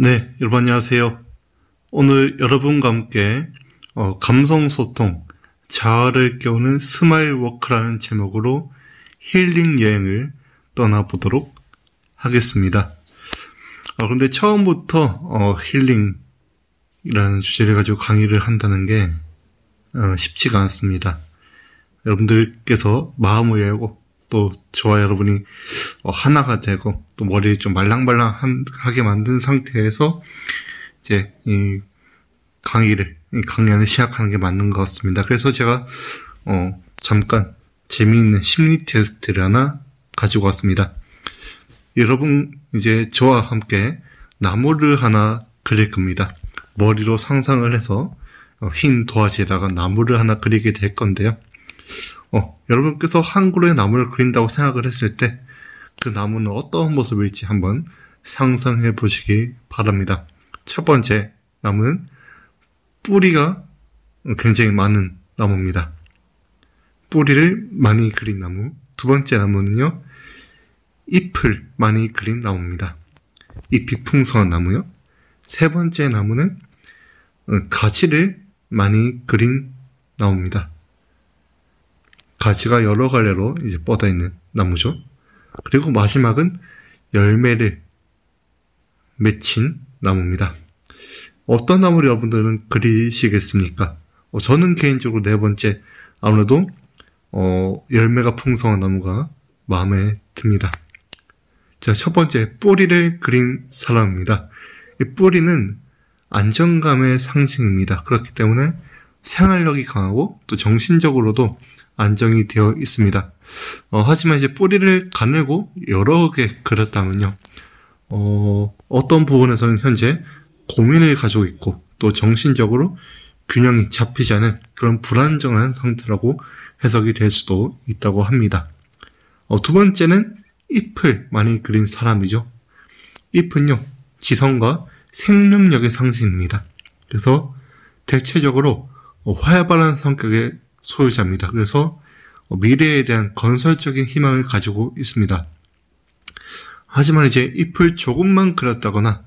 네, 여러분 안녕하세요. 오늘 여러분과 함께 감성소통, 자아를 깨우는 스마일 워크라는 제목으로 힐링 여행을 떠나보도록 하겠습니다. 그런데 처음부터 힐링이라는 주제를 가지고 강의를 한다는 게 쉽지가 않습니다. 여러분들께서 마음을 열고 또 저와 여러분이 하나가 되고 또 머리를 좀 말랑말랑하게 만든 상태에서 이제 이 강연을 시작하는 게 맞는 것 같습니다. 그래서 제가 잠깐 재미있는 심리 테스트를 하나 가지고 왔습니다. 여러분 이제 저와 함께 나무를 하나 그릴 겁니다. 머리로 상상을 해서 흰 도화지에다가 나무를 하나 그리게 될 건데요. 여러분께서 한 그루의 나무를 그린다고 생각을 했을 때 그 나무는 어떤 모습일지 한번 상상해 보시기 바랍니다. 첫 번째 나무는 뿌리가 굉장히 많은 나무입니다. 뿌리를 많이 그린 나무. 두 번째 나무는요, 잎을 많이 그린 나무입니다. 잎이 풍성한 나무요. 세 번째 나무는 가지를 많이 그린 나무입니다. 가지가 여러 갈래로 이제 뻗어 있는 나무죠. 그리고 마지막은 열매를 맺힌 나무입니다. 어떤 나무를 여러분들은 그리시겠습니까? 저는 개인적으로 네 번째, 아무래도 열매가 풍성한 나무가 마음에 듭니다. 자, 첫 번째, 뿌리를 그린 사람입니다. 이 뿌리는 안정감의 상징입니다. 그렇기 때문에 생활력이 강하고 또 정신적으로도 안정이 되어 있습니다. 하지만 이제 뿌리를 가늘고 여러 개 그렸다면요, 어떤 부분에서는 현재 고민을 가지고 있고 또 정신적으로 균형이 잡히지 않은 그런 불안정한 상태라고 해석이 될 수도 있다고 합니다. 두 번째는 잎을 많이 그린 사람이죠. 잎은요, 지성과 생명력의 상징입니다. 그래서 대체적으로 활발한 성격의 소유자입니다. 그래서 미래에 대한 건설적인 희망을 가지고 있습니다. 하지만 이제 잎을 조금만 그렸다거나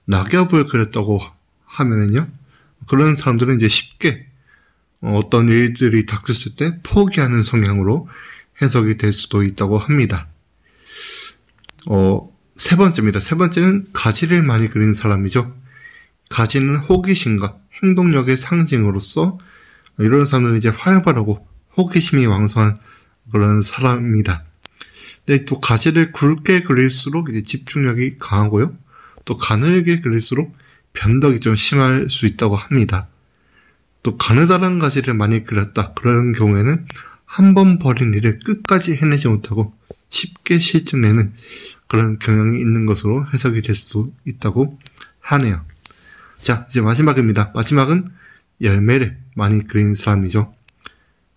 낙엽을 그렸다고 하면은요, 그런 사람들은 이제 쉽게 어떤 일들이 닥쳤을 때 포기하는 성향으로 해석이 될 수도 있다고 합니다. 세 번째입니다. 세 번째는 가지를 많이 그린 사람이죠. 가지는 호기심과 행동력의 상징으로서 이런 사람들은 이제 활발하고 호기심이 왕성한 그런 사람입니다. 근데 또 가지를 굵게 그릴수록 이제 집중력이 강하고요. 또 가늘게 그릴수록 변덕이 좀 심할 수 있다고 합니다. 또 가느다란 가지를 많이 그렸다. 그런 경우에는 한 번 벌인 일을 끝까지 해내지 못하고 쉽게 실증내는 그런 경향이 있는 것으로 해석이 될 수 있다고 하네요. 자, 이제 마지막입니다. 마지막은 열매를 많이 그린 사람이죠.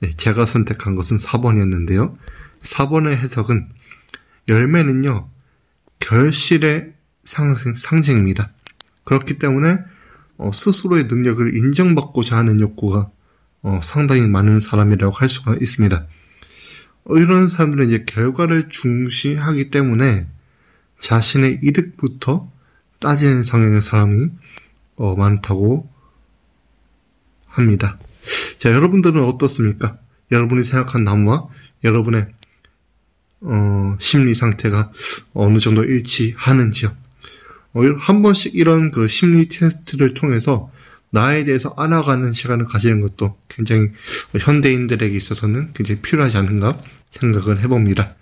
네, 제가 선택한 것은 4번이었는데요. 4번의 해석은 열매는요, 결실의 상징입니다. 그렇기 때문에 스스로의 능력을 인정받고자 하는 욕구가 상당히 많은 사람이라고 할 수가 있습니다. 이런 사람들은 이제 결과를 중시하기 때문에 자신의 이득부터 따지는 성향의 사람이 많다고 합니다. 자, 여러분들은 어떻습니까? 여러분이 생각한 나무와 여러분의 심리 상태가 어느 정도 일치하는지요? 한 번씩 이런 그 심리 테스트를 통해서 나에 대해서 알아가는 시간을 가지는 것도 굉장히 현대인들에게 있어서는 굉장히 필요하지 않은가 생각을 해봅니다.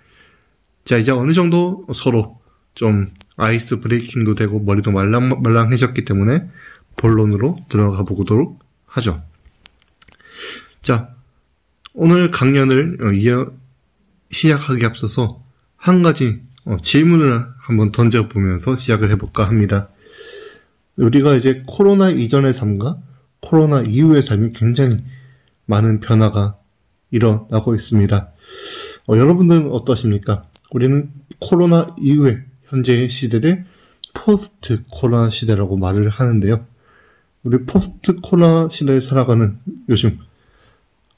자, 이제 어느 정도 서로 좀 아이스 브레이킹도 되고 머리도 말랑해졌기 때문에 본론으로 들어가 보도록 하죠. 자, 오늘 강연을 시작하기 앞서서 한 가지 질문을 한번 던져보면서 시작을 해볼까 합니다. 우리가 이제 코로나 이전의 삶과 코로나 이후의 삶이 굉장히 많은 변화가 일어나고 있습니다. 여러분들은 어떠십니까? 우리는 코로나 이후의 현재의 시대를 포스트 코로나 시대라고 말을 하는데요. 우리 포스트 코로나 시대에 살아가는 요즘,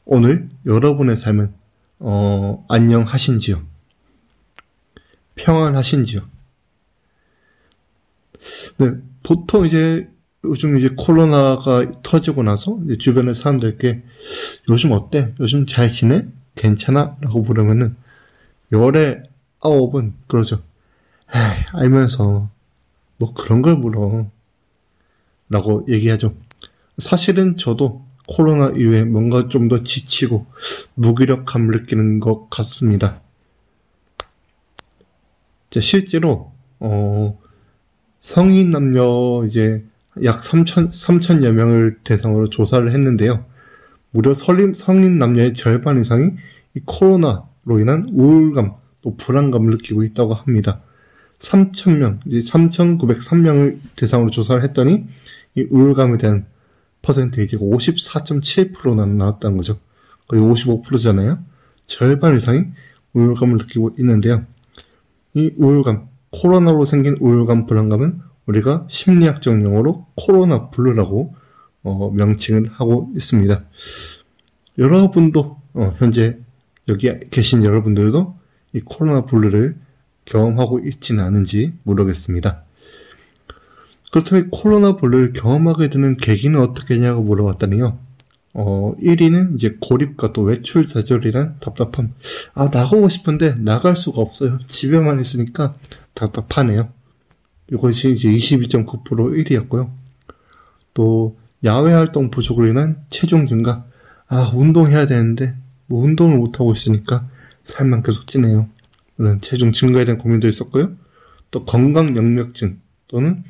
오늘 여러분의 삶은 안녕하신지요? 평안하신지요? 네, 보통 이제 요즘 이제 코로나가 터지고 나서 이제 주변의 사람들께 요즘 어때? 요즘 잘 지내? 괜찮아? 라고 물으면은 열의 9은 그러죠. 에이, 알면서 뭐 그런 걸 물어. 라고 얘기하죠. 사실은 저도 코로나 이후에 뭔가 좀 더 지치고 무기력함을 느끼는 것 같습니다. 실제로 성인 남녀 이제 약 3천여 명을 대상으로 조사를 했는데요. 무려 성인 남녀의 절반 이상이 이 코로나로 인한 우울감 또 불안감을 느끼고 있다고 합니다. 3,000명, 이제 3,903명을 대상으로 조사를 했더니 이 우울감에 대한 퍼센테이지가 54.7%나 나왔다는 거죠. 거의 55%잖아요. 절반 이상이 우울감을 느끼고 있는데요. 이 우울감, 코로나로 생긴 우울감, 불안감은 우리가 심리학적 용어로 코로나 블루라고 명칭을 하고 있습니다. 여러분도 현재 여기 계신 여러분들도 이 코로나 블루를 경험하고 있지는 않은지 모르겠습니다. 그렇다면 코로나 블루를 경험하게 되는 계기는 어떻게 했냐고 물어봤더니요. 1위는 이제 고립과 또 외출 좌절이란 답답함. 나가고 싶은데 나갈 수가 없어요. 집에만 있으니까 답답하네요. 이것이 이제 22.9% 1위였고요. 또 야외 활동 부족으로 인한 체중 증가. 운동해야 되는데 뭐 운동을 못하고 있으니까 살만 계속 찌네요. 이런 체중 증가에 대한 고민도 있었고요. 또 건강 역력증 또는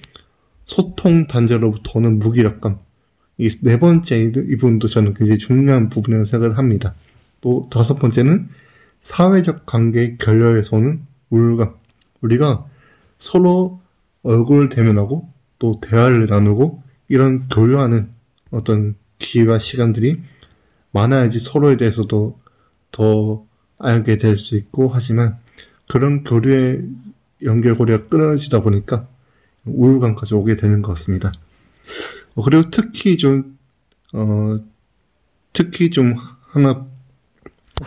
소통 단절로부터 오는 무기력감. 이 네 번째 이 부분도 저는 굉장히 중요한 부분이라고 생각을 합니다. 또 다섯 번째는 사회적 관계의 결여에서 오는 우울감. 우리가 서로 얼굴을 대면하고 또 대화를 나누고 이런 교류하는 어떤 기회와 시간들이 많아야지 서로에 대해서도 더 알게 될 수 있고 하지만 그런 교류의 연결고리가 끊어지다 보니까 우울감까지 오게 되는 것 같습니다. 그리고 특히 좀 하나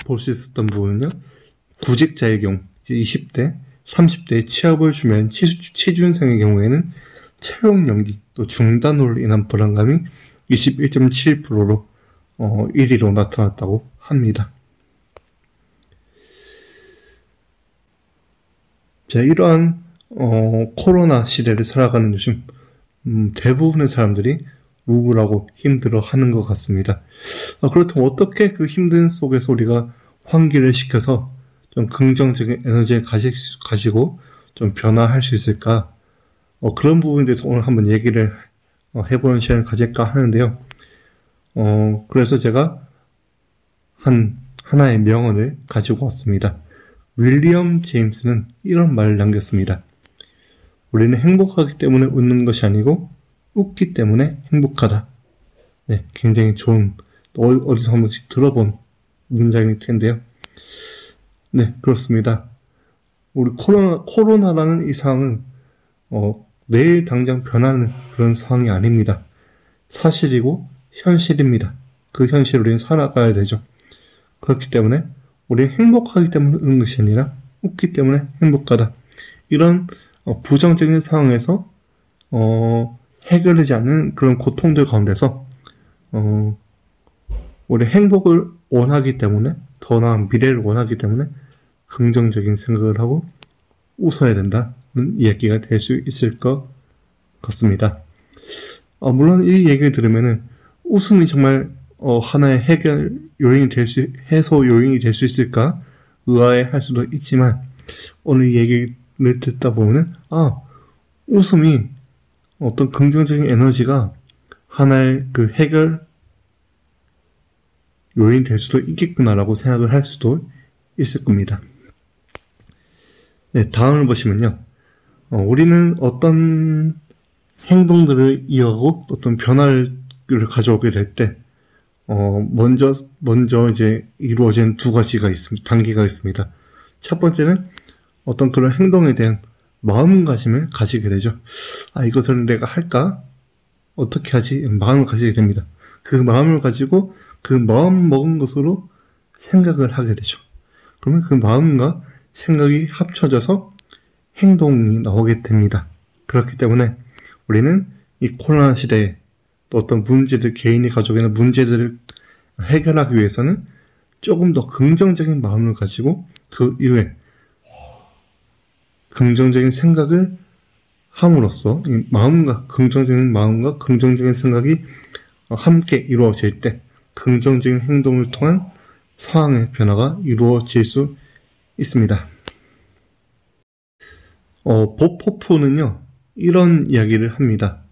볼 수 있었던 부분은요. 구직자의 경우, 20대, 30대에 취업을 주면 취준생의 경우에는 채용 연기, 또 중단으로 인한 불안감이 21.7%로 1위로 나타났다고 합니다. 자, 이러한 코로나 시대를 살아가는 요즘 대부분의 사람들이 우울하고 힘들어하는 것 같습니다. 그렇다면 어떻게 그 힘든 속에서 우리가 환기를 시켜서 좀 긍정적인 에너지를 가지고 좀 변화할 수 있을까? 그런 부분에 대해서 오늘 한번 얘기를 해보는 시간을 가질까 하는데요. 그래서 제가 하나의 명언을 가지고 왔습니다. 윌리엄 제임스는 이런 말을 남겼습니다. 우리는 행복하기 때문에 웃는 것이 아니고 웃기 때문에 행복하다. 네, 굉장히 좋은, 어디서 한 번씩 들어본 문장일 텐데요. 네, 그렇습니다. 우리 코로나라는 이 상황은 내일 당장 변하는 그런 상황이 아닙니다. 사실이고 현실입니다. 그 현실을 우리는 살아가야 되죠. 그렇기 때문에 우리는 행복하기 때문에 웃는 것이 아니라 웃기 때문에 행복하다. 이런 부정적인 상황에서 해결되지 않는 그런 고통들 가운데서 우리 행복을 원하기 때문에 더 나은 미래를 원하기 때문에 긍정적인 생각을 하고 웃어야 된다는 이야기가 될 수 있을 것 같습니다. 물론 이 얘기를 들으면은 웃음이 정말 하나의 해결 요인이 해소 요인이 될 수 있을까 의아해할 수도 있지만 오늘 이 얘기를 듣다 보면은 웃음이 어떤 긍정적인 에너지가 하나의 그 해결 요인이 될 수도 있겠구나라고 생각을 할 수도 있을 겁니다. 네, 다음을 보시면요. 우리는 어떤 행동들을 이어가고 어떤 변화를 가져오게 될 때, 먼저 이제 이루어진 두 가지가 있습니다. 단계가 있습니다. 첫 번째는 어떤 그런 행동에 대한 마음가짐을 가지게 되죠. 이것을 내가 할까? 어떻게 하지? 마음을 가지게 됩니다. 그 마음을 가지고 그 마음 먹은 것으로 생각을 하게 되죠. 그러면 그 마음과 생각이 합쳐져서 행동이 나오게 됩니다. 그렇기 때문에 우리는 이 코로나 시대에 또 어떤 문제들, 개인이 가지고 있는 문제들을 해결하기 위해서는 조금 더 긍정적인 마음을 가지고 그 이후에 긍정적인 생각을 함으로써 이 긍정적인 마음과 긍정적인 생각이 함께 이루어질 때 긍정적인 행동을 통한 상황의 변화가 이루어질 수 있습니다. 보포프는요, 이런 이야기를 합니다.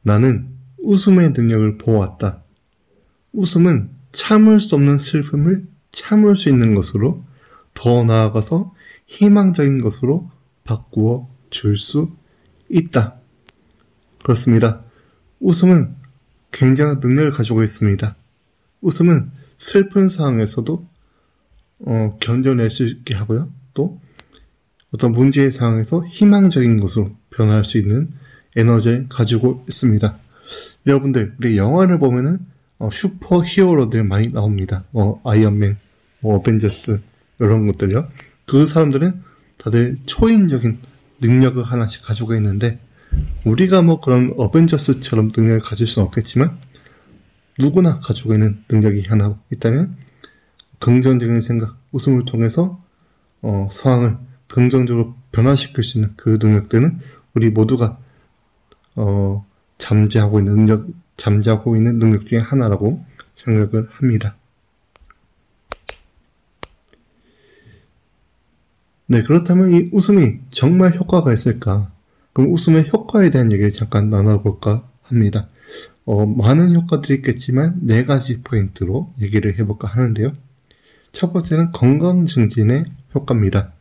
나는 웃음의 능력을 보아왔다. 웃음은 참을 수 없는 슬픔을 참을 수 있는 것으로, 더 나아가서 희망적인 것으로 바꾸어 줄 수 있다. 그렇습니다. 웃음은 굉장한 능력을 가지고 있습니다. 웃음은 슬픈 상황에서도 견뎌낼 수 있게 하고요. 또 어떤 문제의 상황에서 희망적인 것으로 변화할 수 있는 에너지를 가지고 있습니다. 여러분들, 우리 영화를 보면은 슈퍼 히어로들 많이 나옵니다. 아이언맨, 어벤져스 이런 것들요. 그 사람들은 다들 초인적인 능력을 하나씩 가지고 있는데 우리가 그런 어벤져스처럼 능력을 가질 수는 없겠지만 누구나 가지고 있는 능력이 하나 있다면 긍정적인 생각, 웃음을 통해서 상황을 긍정적으로 변화시킬 수 있는 그 능력들은 우리 모두가 잠재하고 있는 능력 중에 하나라고 생각을 합니다. 네, 그렇다면 이 웃음이 정말 효과가 있을까? 그럼 웃음의 효과에 대한 얘기를 잠깐 나눠볼까 합니다. 많은 효과들이 있겠지만 4가지 포인트로 얘기를 해볼까 하는데요. 첫 번째는 건강 증진의 효과입니다.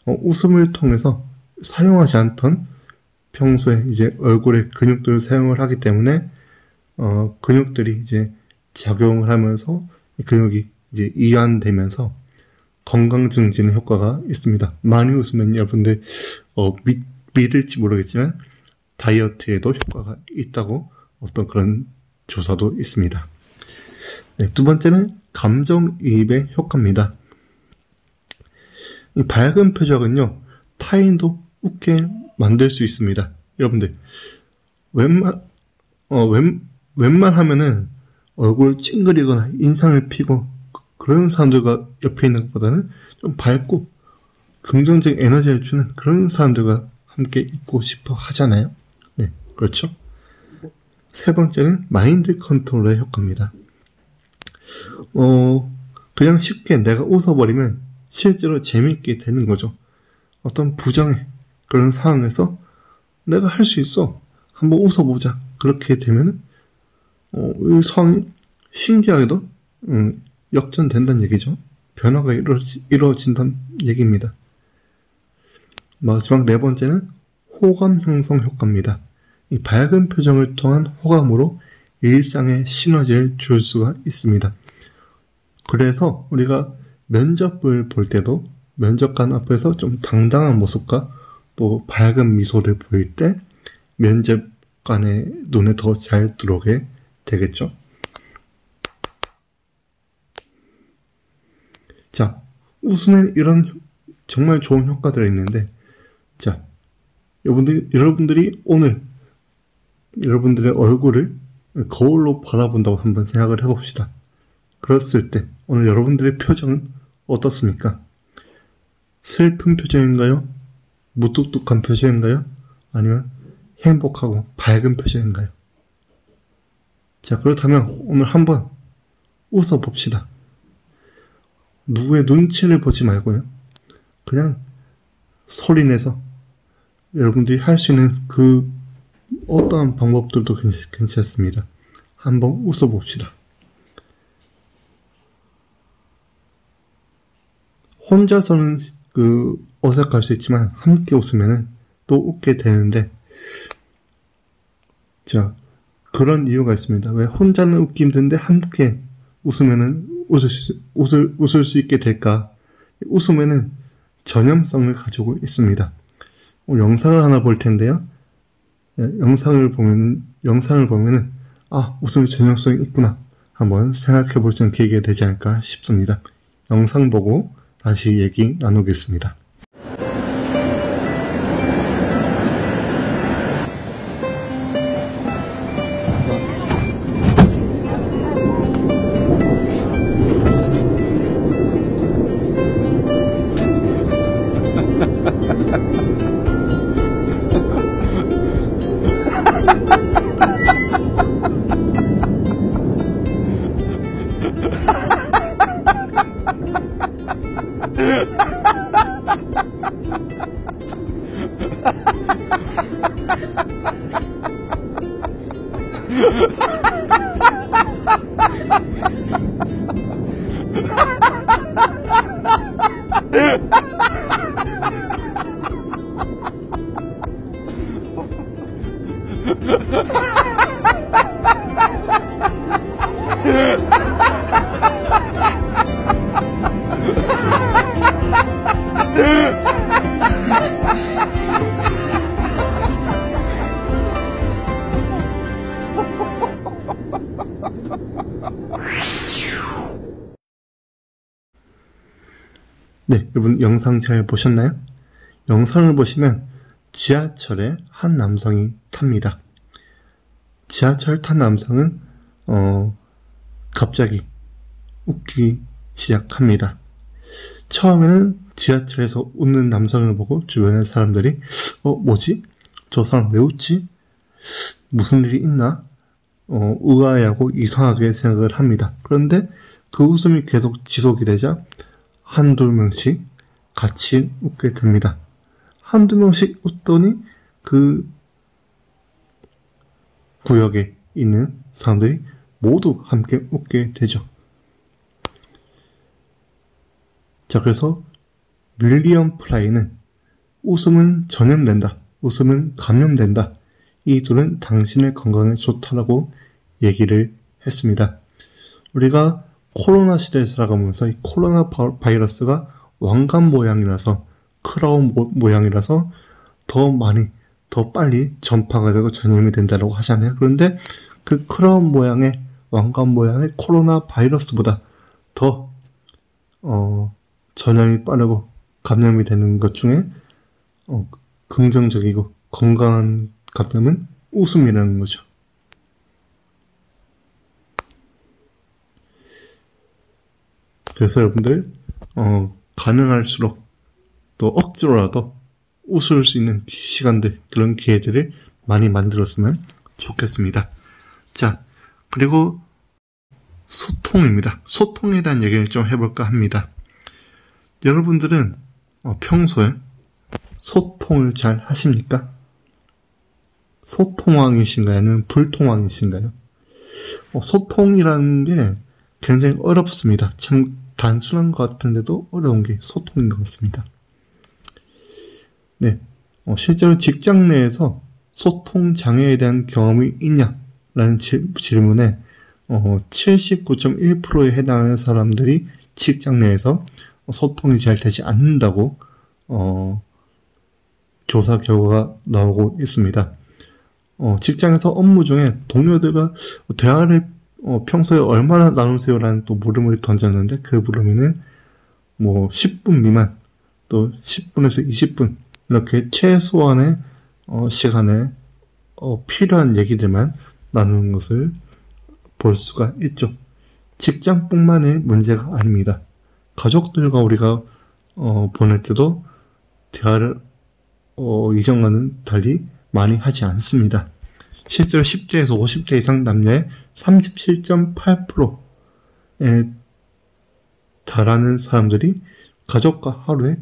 웃음을 통해서 사용하지 않던 평소에 이제 얼굴에 근육들을 사용을 하기 때문에 근육들이 이제 작용을 하면서 이 근육이 이제 이완되면서 건강 증진의 효과가 있습니다. 많이 웃으면 여러분들 믿을지 모르겠지만 다이어트에도 효과가 있다고 어떤 그런 조사도 있습니다. 네, 두 번째는 감정이입의 효과입니다. 이 밝은 표정은요, 타인도 웃게 만들 수 있습니다. 여러분들, 웬만하면은 얼굴 찡그리거나 인상을 피고 그런 사람들과 옆에 있는 것보다는 좀 밝고 긍정적인 에너지를 주는 그런 사람들과 함께 있고 싶어 하잖아요. 네, 그렇죠. 세 번째는 마인드 컨트롤의 효과입니다. 그냥 쉽게 내가 웃어버리면 실제로 재미있게 되는 거죠. 어떤 부정의 그런 상황에서 내가 할 수 있어. 한번 웃어보자. 그렇게 되면 이 상황이 신기하게도 역전된다는 얘기죠. 변화가 이루어진다는 얘기입니다. 마지막 4번째는 호감 형성 효과입니다. 이 밝은 표정을 통한 호감으로 일상의 시너지를 줄 수가 있습니다. 그래서 우리가 면접을 볼 때도 면접관 앞에서 좀 당당한 모습과 또 밝은 미소를 보일 때 면접관의 눈에 더 잘 들어오게 되겠죠. 자, 웃음엔 이런 정말 좋은 효과들이 있는데, 자, 여러분들이 오늘 여러분들의 얼굴을 거울로 바라본다고 한번 생각을 해봅시다. 그랬을 때 오늘 여러분들의 표정은 어떻습니까? 슬픈 표정인가요? 무뚝뚝한 표정인가요? 아니면 행복하고 밝은 표정인가요? 자, 그렇다면 오늘 한번 웃어봅시다. 누구의 눈치를 보지 말고요. 그냥 소리내서 여러분들이 할 수 있는 그 어떠한 방법들도 괜찮습니다. 한번 웃어봅시다. 혼자서는 어색할 수 있지만 함께 웃으면 또 웃게 되는데, 자, 그런 이유가 있습니다. 왜 혼자는 웃기 힘든데 함께 웃으면은 웃을 수 있게 될까? 웃으면은 전염성을 가지고 있습니다. 영상을 하나 볼 텐데요. 영상을 보면은 웃음의 전염성이 있구나. 한번 생각해 볼 수 있는 계기가 되지 않을까 싶습니다. 영상 보고 다시 얘기 나누겠습니다. 네, 여러분 영상 잘 보셨나요? 영상을 보시면 지하철에 한 남성이 탑니다. 지하철 탄 남성은 갑자기 웃기 시작합니다. 처음에는 지하철에서 웃는 남성을 보고 주변의 사람들이 뭐지? 저 사람 왜 웃지? 무슨 일이 있나? 의아해하고 이상하게 생각을 합니다. 그런데 그 웃음이 계속 지속이 되자 한두 명씩 같이 웃게 됩니다. 한두 명씩 웃더니 그 구역에 있는 사람들이 모두 함께 웃게 되죠. 자, 그래서 윌리엄 프라이는 웃음은 전염된다, 웃음은 감염된다, 이 둘은 당신의 건강에 좋다라고 얘기를 했습니다. 우리가 코로나 시대에 살아가면서 이 코로나 바이러스가 왕관 모양이라서, 크라운 모양이라서 더 빨리 전파가 되고 전염이 된다고 하잖아요. 그런데 그 크라운 모양의, 왕관 모양의 코로나 바이러스보다 더 전염이 빠르고 감염이 되는 것 중에 긍정적이고 건강한 감염은 웃음이라는 거죠. 그래서 여러분들 가능할수록 또 억지로라도 웃을 수 있는 시간들, 그런 기회들을 많이 만들었으면 좋겠습니다. 자, 그리고 소통입니다. 소통에 대한 얘기를 좀 해볼까 합니다. 여러분들은 평소에 소통을 잘 하십니까? 소통왕이신가요? 아니면 불통왕이신가요? 소통이라는 게 굉장히 어렵습니다. 참 단순한 것 같은데도 어려운 게 소통인 것 같습니다. 네, 실제로 직장 내에서 소통 장애에 대한 경험이 있냐라는 질문에 79.1%에 해당하는 사람들이 직장 내에서 소통이 잘 되지 않는다고 조사 결과가 나오고 있습니다. 직장에서 업무 중에 동료들과 대화를 평소에 얼마나 나누세요라는 또 물음을 던졌는데, 그 물음에는 10분 미만, 또 10분에서 20분 이렇게 최소한의 시간에 필요한 얘기들만 나누는 것을 볼 수가 있죠. 직장뿐만의 문제가 아닙니다. 가족들과 우리가 보낼 때도 대화를 이전과는 달리 많이 하지 않습니다. 실제로 10대에서 50대 이상 남녀의 37.8%에 달하는 사람들이 가족과 하루에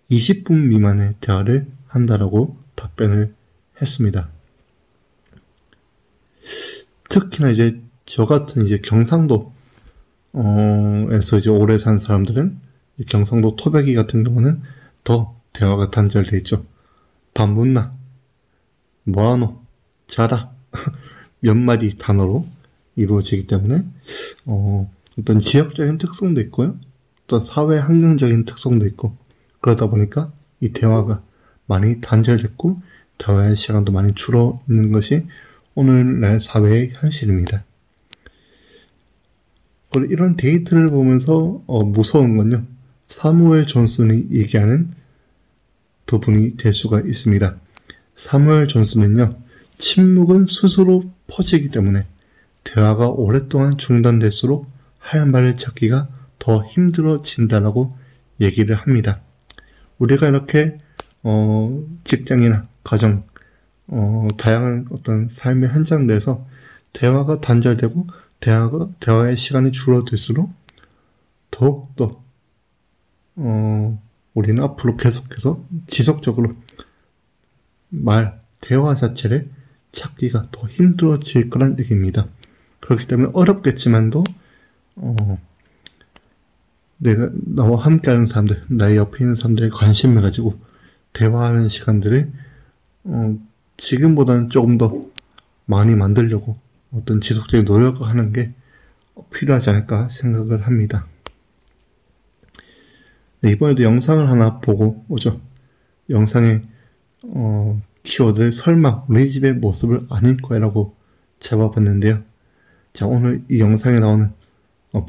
20분 미만의 대화를 한다라고 답변을 했습니다. 특히나 이제 저 같은 이제 경상도에서 이제 오래 산 사람들은 경상도 토백이 같은 경우는 더 대화가 단절돼 있죠. 밥 묻나? 뭐하노? 자라? 몇 마디 단어로 이루어지기 때문에 어떤 지역적인 특성도 있고요, 어떤 사회 환경적인 특성도 있고, 그러다 보니까 이 대화가 많이 단절됐고 대화의 시간도 많이 줄어 있는 것이 오늘날 사회의 현실입니다. 그리고 이런 데이터를 보면서 무서운 건요, 사무엘 존슨이 얘기하는 부분이 될 수가 있습니다. 사무엘 존슨은요, 침묵은 스스로 퍼지기 때문에 대화가 오랫동안 중단될수록 할 말을 찾기가 더 힘들어진다라고 얘기를 합니다. 우리가 이렇게 직장이나 가정, 다양한 어떤 삶의 현장들에서 대화가 단절되고 대화의 시간이 줄어들수록 더욱더 우리는 앞으로 계속해서 지속적으로 대화 자체를 찾기가 더 힘들어질 거란 얘기입니다. 그렇기 때문에 어렵겠지만도 나와 함께하는 사람들, 나의 옆에 있는 사람들의 관심을 가지고 대화하는 시간들을 지금보다는 조금 더 많이 만들려고 어떤 지속적인 노력을 하는 게 필요하지 않을까 생각을 합니다. 네, 이번에도 영상을 하나 보고 오죠. 영상에 키워드를 설마 우리 집의 모습을 아닐 거야 라고 잡아봤는데요. 자, 오늘 이 영상에 나오는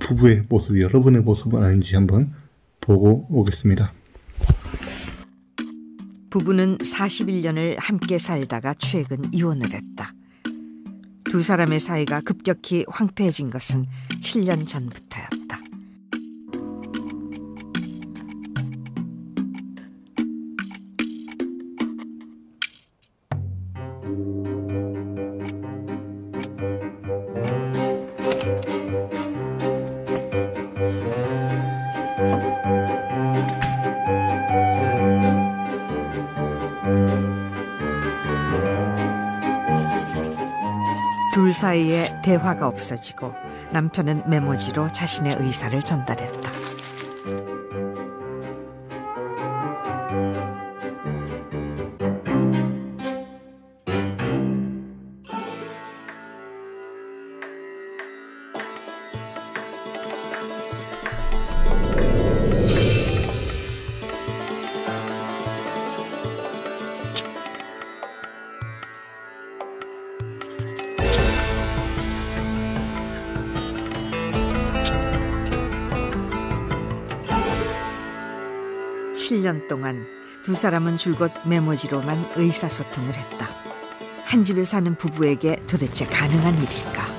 부부의 모습이 여러분의 모습은 아닌지 한번 보고 오겠습니다. 부부는 41년을 함께 살다가 최근 이혼을 했다. 두 사람의 사이가 급격히 황폐해진 것은 7년 전부터였다. 둘 사이에 대화가 없어지고 남편은 메모지로 자신의 의사를 전달했다. 칠 년 동안 두 사람은 줄곧 메모지로만 의사소통을 했다. 한 집에 사는 부부에게 도대체 가능한 일일까?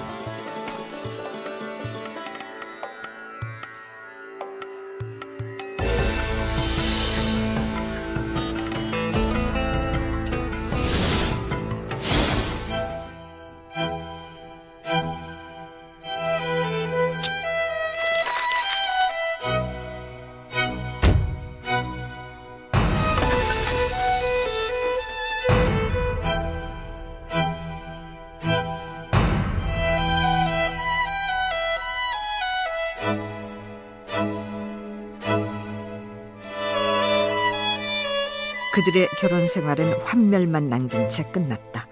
그들의 결혼 생활은 환멸만 남긴 채 끝났다.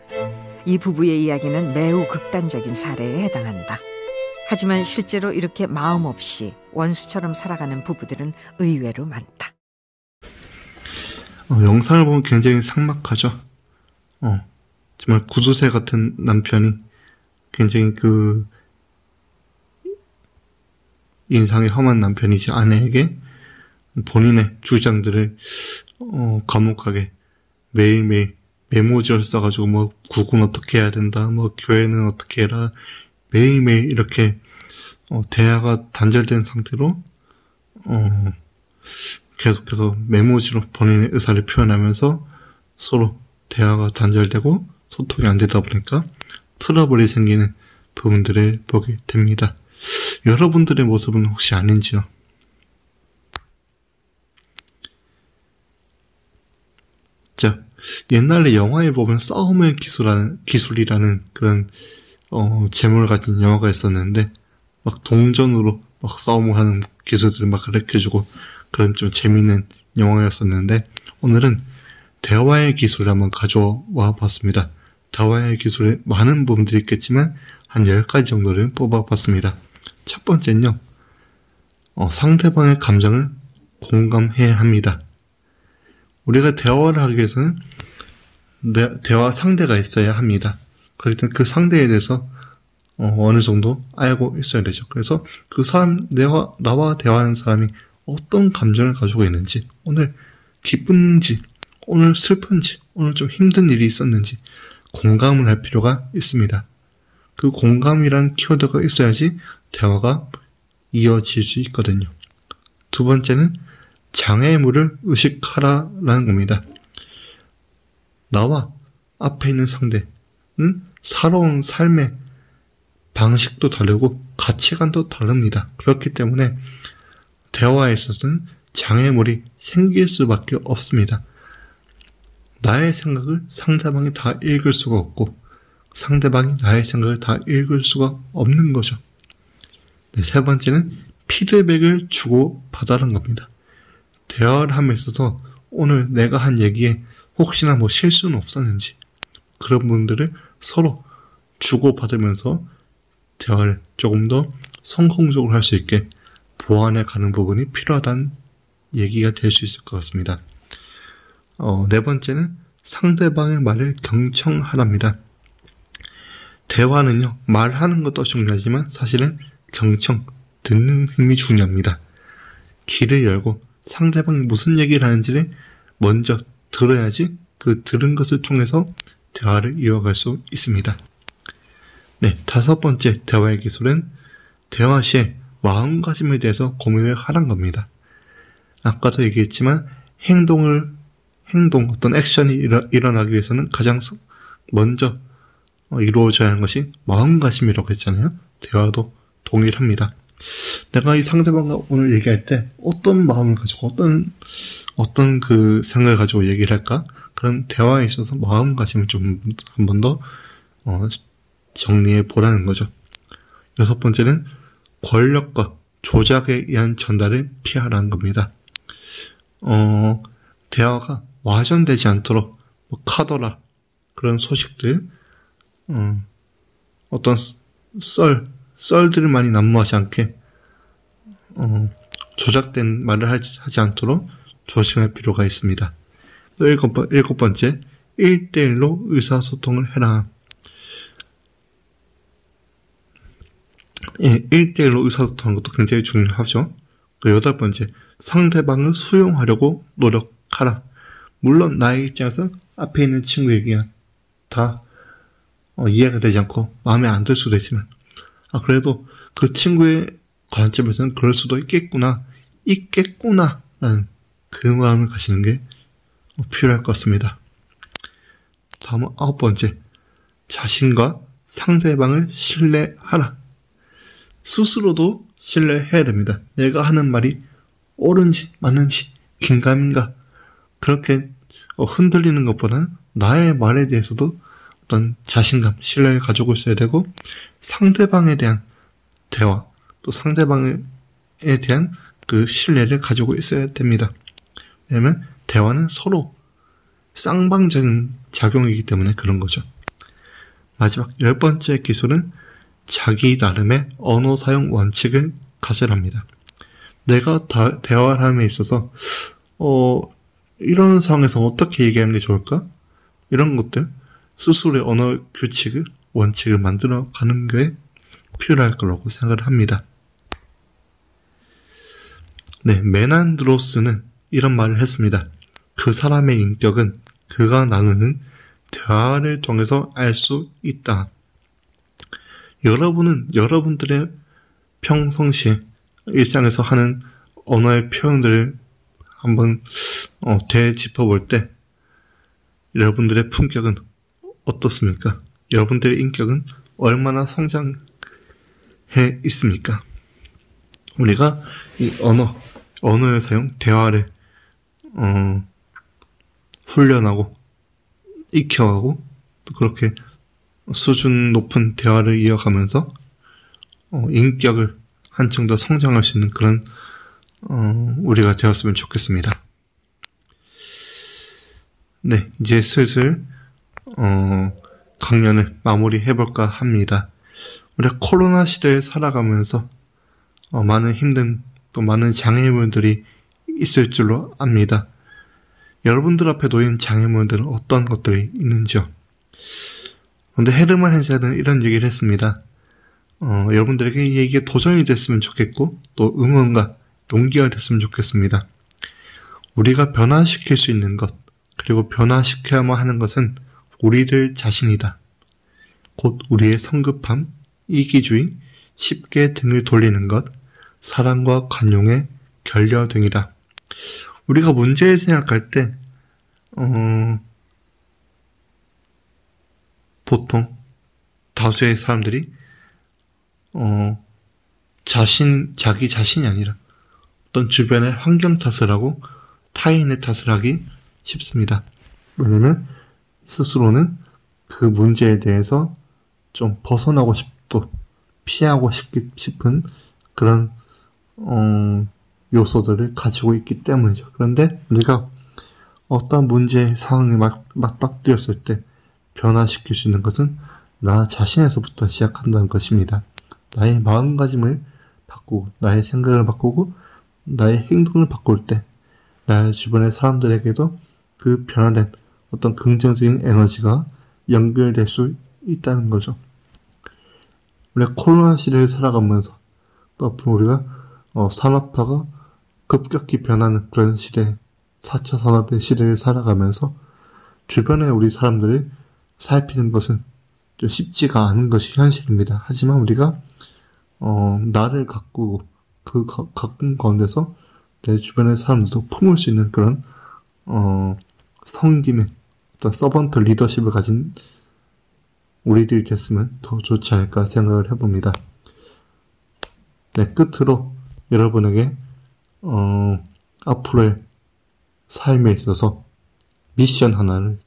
이 부부의 이야기는 매우 극단적인 사례에 해당한다. 하지만 실제로 이렇게 마음 없이 원수처럼 살아가는 부부들은 의외로 많다. 영상을 보면 굉장히 삭막하죠. 정말 구두쇠 같은 남편이 굉장히 인상이 험한 남편이지 아내에게 본인의 주장들을 과묵하게 매일매일 메모지를 써가지고 국은 어떻게 해야 된다, 교회는 어떻게 해라, 매일매일 이렇게 대화가 단절된 상태로 계속해서 메모지로 본인의 의사를 표현하면서 서로 대화가 단절되고 소통이 안 되다 보니까 트러블이 생기는 부분들을 보게 됩니다. 여러분들의 모습은 혹시 아닌지요? 자, 옛날에 영화에 보면 싸움의 기술이라는 그런 제목을 가진 영화가 있었는데 동전으로 싸움을 하는 기술들을 가르쳐주고 그런 좀 재미있는 영화였었는데, 오늘은 대화의 기술을 한번 가져와 봤습니다. 대화의 기술에 많은 부분들이 있겠지만 한 10가지 정도를 뽑아봤습니다. 첫 번째는요, 상대방의 감정을 공감해야 합니다. 우리가 대화를 하기 위해서는 대화 상대가 있어야 합니다. 그럴 땐 그 상대에 대해서 어느 정도 알고 있어야 되죠. 그래서 그 사람, 나와 대화하는 사람이 어떤 감정을 가지고 있는지, 오늘 기쁜지, 오늘 슬픈지, 오늘 좀 힘든 일이 있었는지 공감을 할 필요가 있습니다. 그 공감이란 키워드가 있어야지 대화가 이어질 수 있거든요. 두 번째는 장애물을 의식하라라는 겁니다. 나와 앞에 있는 상대는 살아온 삶의 방식도 다르고 가치관도 다릅니다. 그렇기 때문에 대화에 있어서는 장애물이 생길 수밖에 없습니다. 나의 생각을 상대방이 다 읽을 수가 없고 상대방이 나의 생각을 다 읽을 수가 없는 거죠. 네, 세 번째는 피드백을 주고 받아라는 겁니다. 대화를 함에 있어서 오늘 내가 한 얘기에 혹시나 실수는 없었는지 그런 분들을 서로 주고받으면서 대화를 조금 더 성공적으로 할 수 있게 보완해 가는 부분이 필요하다는 얘기가 될 수 있을 것 같습니다. 네 번째는 상대방의 말을 경청하랍니다. 대화는요, 말하는 것도 중요하지만 사실은 경청, 듣는 힘이 중요합니다. 귀를 열고 상대방이 무슨 얘기를 하는지를 먼저 들어야지 그 들은 것을 통해서 대화를 이어갈 수 있습니다. 네, 다섯 번째 대화의 기술은 대화 시에 마음가짐에 대해서 고민을 하란 겁니다. 아까도 얘기했지만 어떤 액션이 일어나기 위해서는 가장 먼저 이루어져야 하는 것이 마음가짐이라고 했잖아요. 대화도 동일합니다. 내가 이 상대방과 오늘 얘기할 때 어떤 마음을 가지고 어떤 그 생각을 가지고 얘기를 할까? 그런 대화에 있어서 마음가짐을 좀 한 번 더 정리해 보라는 거죠. 여섯 번째는 권력과 조작에 의한 전달을 피하라는 겁니다. 대화가 와전되지 않도록 카더라 그런 소식들, 어떤 썰들을 많이 난무하지 않게 조작된 말을 하지 않도록 조심할 필요가 있습니다. 또 일곱 번째, 1대1로 의사소통을 해라. 예, 1대1로 의사소통하는 것도 굉장히 중요하죠. 또 여덟 번째, 상대방을 수용하려고 노력하라. 물론 나의 입장에서 앞에 있는 친구 얘기가 다 이해가 되지 않고 마음에 안 들 수도 있지만 그래도 그 친구의 관점에서는 그럴 수도 있겠구나 라는 그 마음을 가지는 게 필요할 것 같습니다. 다음은 아홉 번째, 자신과 상대방을 신뢰하라. 스스로도 신뢰해야 됩니다. 내가 하는 말이 옳은지 맞는지 긴가민가 그렇게 흔들리는 것보다는 나의 말에 대해서도 어떤 자신감, 신뢰를 가지고 있어야 되고 상대방에 대한 대화, 또 상대방에 대한 그 신뢰를 가지고 있어야 됩니다. 왜냐하면 대화는 서로 쌍방적인 작용이기 때문에 그런 거죠. 마지막 10번째 기술은 자기 나름의 언어 사용 원칙을 가지랍니다. 내가 대화를 함에 있어서 이런 상황에서 어떻게 얘기하는 게 좋을까? 이런 것들 스스로의 언어 규칙을 원칙을 만들어 가는 게 필요할 거라고 생각을 합니다. 네, 메난드로스는 이런 말을 했습니다. 그 사람의 인격은 그가 나누는 대화를 통해서 알 수 있다. 여러분은 여러분들의 평상시에 일상에서 하는 언어의 표현들을 한번 되짚어볼 때 여러분들의 품격은 어떻습니까? 여러분들의 인격은 얼마나 성장해 있습니까? 우리가 이 언어의 사용, 대화를 훈련하고 익혀가고 또 그렇게 수준 높은 대화를 이어가면서 인격을 한층 더 성장할 수 있는 그런 우리가 되었으면 좋겠습니다. 네, 이제 슬슬 강연을 마무리해볼까 합니다. 우리가 코로나 시대에 살아가면서 많은 힘든 또 많은 장애물들이 있을 줄로 압니다. 여러분들 앞에 놓인 장애물들은 어떤 것들이 있는지요? 그런데 헤르만 헨세는 이런 얘기를 했습니다. 여러분들에게 이 얘기가 도전이 됐으면 좋겠고 또 응원과 용기가 됐으면 좋겠습니다. 우리가 변화시킬 수 있는 것 그리고 변화시켜야만 하는 것은 우리들 자신이다. 곧 우리의 성급함, 이기주의, 쉽게 등을 돌리는 것, 사랑과 관용의 결여 등이다. 우리가 문제를 생각할 때 보통 다수의 사람들이 자기 자신이 아니라 어떤 주변의 환경 탓을 하고 타인의 탓을 하기 쉽습니다. 왜냐면 스스로는 그 문제에 대해서 좀 벗어나고 싶고 피하고 싶은 그런 요소들을 가지고 있기 때문이죠. 그런데 우리가 어떤 문제 상황에 맞닥뜨렸을 때 변화시킬 수 있는 것은 나 자신에서부터 시작한다는 것입니다. 나의 마음가짐을 바꾸고 나의 생각을 바꾸고 나의 행동을 바꿀 때 나의 주변의 사람들에게도 그 변화된 어떤 긍정적인 에너지가 연결될 수 있다는 거죠. 우리가 코로나 시대를 살아가면서 또 앞으로 우리가 산업화가 급격히 변하는 그런 시대, 4차 산업의 시대를 살아가면서 주변에 우리 사람들을 살피는 것은 좀 쉽지가 않은 것이 현실입니다. 하지만 우리가 나를 가꾸고 그 가꾼 가운데서 내 주변의 사람들도 품을 수 있는 그런 섬김의 어떤 서번트 리더십을 가진 우리들이 됐으면 더 좋지 않을까 생각을 해봅니다. 네, 끝으로 여러분에게 앞으로의 삶에 있어서 미션 하나를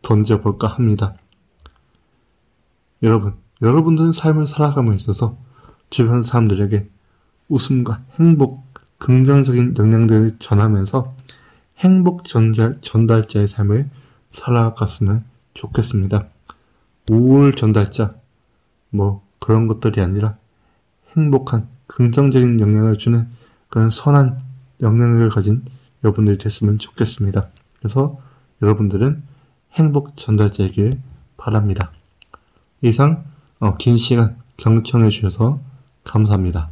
던져볼까 합니다. 여러분들은 삶을 살아감에 있어서 주변 사람들에게 웃음과 행복, 긍정적인 영향들을 전하면서 행복 전달자의 삶을 살아갔으면 좋겠습니다. 우울 전달자, 그런 것들이 아니라 행복한, 긍정적인 영향을 주는 그런 선한 영향력을 가진 여러분들이 됐으면 좋겠습니다. 그래서 여러분들은 행복 전달자이길 바랍니다. 이상 긴 시간 경청해 주셔서 감사합니다.